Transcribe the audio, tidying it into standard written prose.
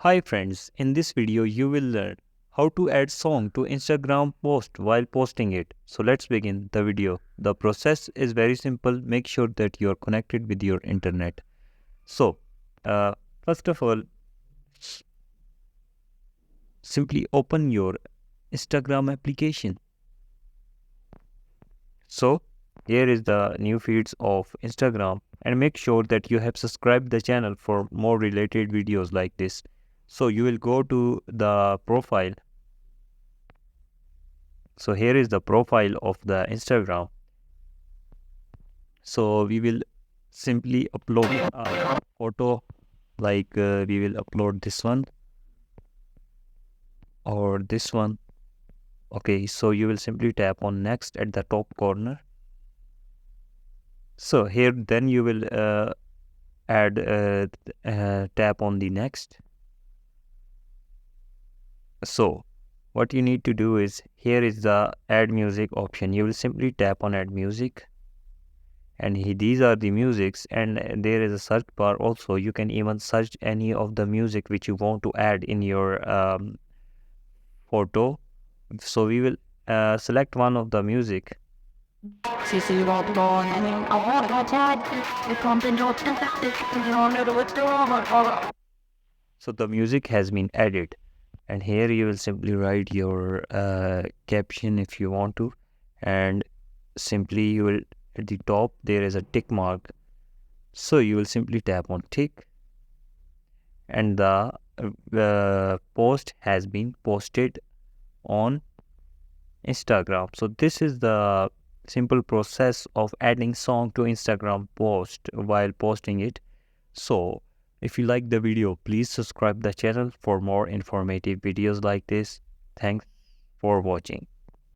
Hi friends, in this video you will learn how to add song to Instagram post while posting it. So let's begin the video. The process is very simple. Make sure that you are connected with your internet. So uh, first of all, simply open your Instagram application. So here is the new feeds of Instagram, and make sure that you have subscribed the channel for more related videos like this. So you will go to the profile. So here is the profile of the Instagram. So we will simply upload a photo, like we will upload this one or this one. Okay, so you will simply tap on next at the top corner. So here then you will add tap on the next. So what you need to do is, here is the add music option. You will simply tap on add music, and these are the musics, and there is a search bar also. You can even search any of the music which you want to add in your photo. So we will select one of the music. So the music has been added, and here you will simply write your caption if you want to, and simply you will, at the top there is a tick mark, so you will simply tap on tick, and the post has been posted on Instagram. So this is the simple process of adding song to Instagram post while posting it. So if you like the video, please subscribe the channel for more informative videos like this. Thanks for watching.